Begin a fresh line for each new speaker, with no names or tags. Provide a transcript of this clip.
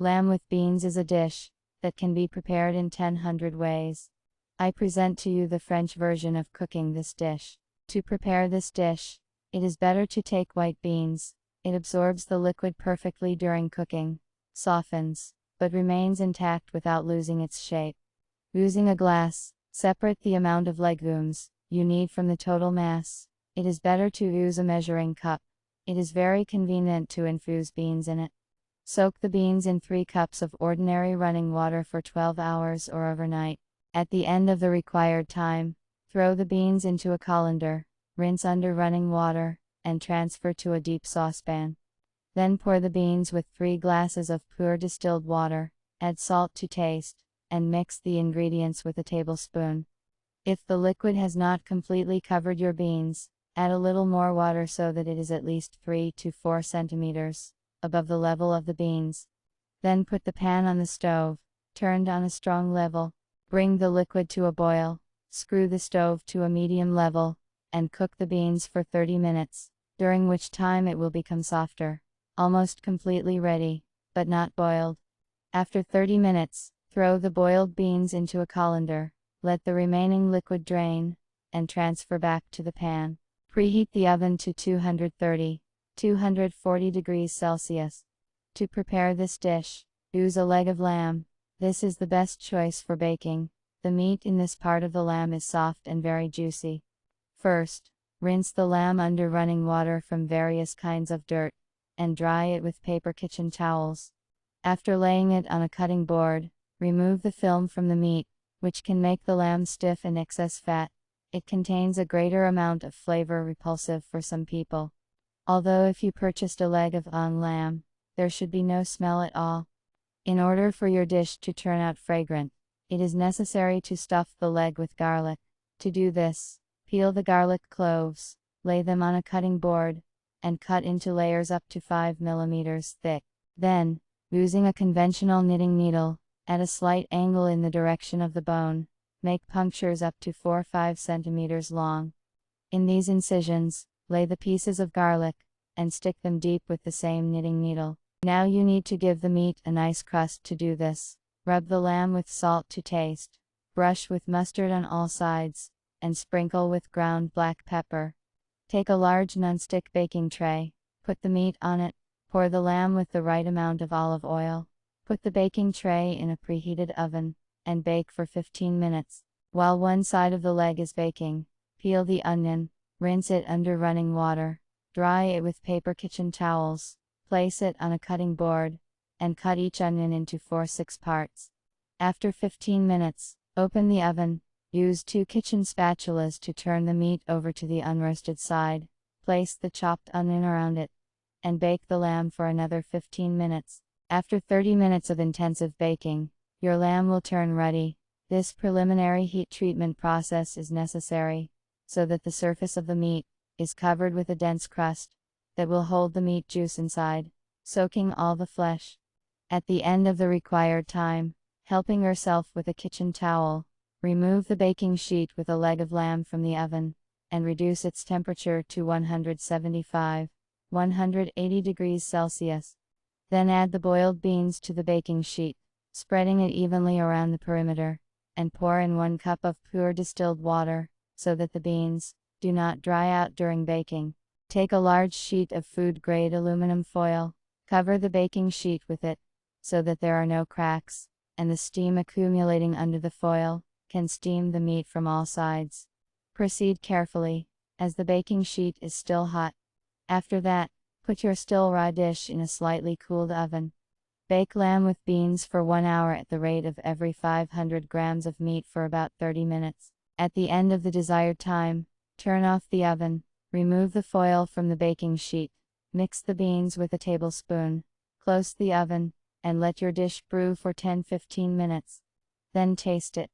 Lamb with beans is a dish that can be prepared in 100 ways. I present to you the French version of cooking this dish. To prepare this dish, it is better to take white beans. It absorbs the liquid perfectly during cooking, softens, but remains intact without losing its shape. Using a glass, separate the amount of legumes you need from the total mass. It is better to use a measuring cup. It is very convenient to infuse beans in it. Soak the beans in 3 cups of ordinary running water for 12 hours or overnight. At the end of the required time, throw the beans into a colander, rinse under running water, and transfer to a deep saucepan. Then pour the beans with 3 glasses of pure distilled water, add salt to taste, and mix the ingredients with a tablespoon. If the liquid has not completely covered your beans, add a little more water so that it is at least 3 to 4 centimeters above the level of the beans. Then put the pan on the stove, turned on a strong level. Bring the liquid to a boil, screw the stove to a medium level, and cook the beans for 30 minutes, during which time it will become softer, almost completely ready, but not boiled. After 30 minutes, throw the boiled beans into a colander, let the remaining liquid drain, and transfer back to the pan. Preheat the oven to 230–240 degrees Celsius. To prepare this dish, use a leg of lamb. This is the best choice for baking. The meat in this part of the lamb is soft and very juicy. First, rinse the lamb under running water from various kinds of dirt, and dry it with paper kitchen towels. After laying it on a cutting board, remove the film from the meat, which can make the lamb stiff and excess fat. It contains a greater amount of flavor, repulsive for some people. Although if you purchased a leg of lamb, there should be no smell at all. In order for your dish to turn out fragrant, it is necessary to stuff the leg with garlic. To do this, peel the garlic cloves, lay them on a cutting board, and cut into layers up to 5 millimeters thick. Then, using a conventional knitting needle, at a slight angle in the direction of the bone, make punctures up to 4–5 centimeters long. In these incisions, lay the pieces of garlic, and stick them deep with the same knitting needle. Now you need to give the meat a nice crust. To do this, rub the lamb with salt to taste, brush with mustard on all sides, and sprinkle with ground black pepper. Take a large non-stick baking tray, put the meat on it, pour the lamb with the right amount of olive oil. Put the baking tray in a preheated oven, and bake for 15 minutes. While one side of the leg is baking, peel the onion, rinse it under running water, dry it with paper kitchen towels, place it on a cutting board, and cut each onion into 4–6 parts. After 15 minutes, open the oven, use 2 kitchen spatulas to turn the meat over to the unroasted side, place the chopped onion around it, and bake the lamb for another 15 minutes. After 30 minutes of intensive baking, your lamb will turn ruddy. This preliminary heat treatment process is necessary, so that the surface of the meat is covered with a dense crust that will hold the meat juice inside, soaking all the flesh. At the end of the required time, helping yourself with a kitchen towel, remove the baking sheet with a leg of lamb from the oven, and reduce its temperature to 175–180 degrees Celsius. Then add the boiled beans to the baking sheet, spreading it evenly around the perimeter, and pour in 1 cup of pure distilled water, so that the beans do not dry out during baking. Take a large sheet of food-grade aluminum foil, cover the baking sheet with it, so that there are no cracks, and the steam accumulating under the foil can steam the meat from all sides. Proceed carefully, as the baking sheet is still hot. After that, put your still raw dish in a slightly cooled oven. Bake lamb with beans for 1 hour at the rate of every 500 grams of meat for about 30 minutes. At the end of the desired time, turn off the oven, remove the foil from the baking sheet, mix the beans with a tablespoon, close the oven, and let your dish brew for 10–15 minutes. Then taste it.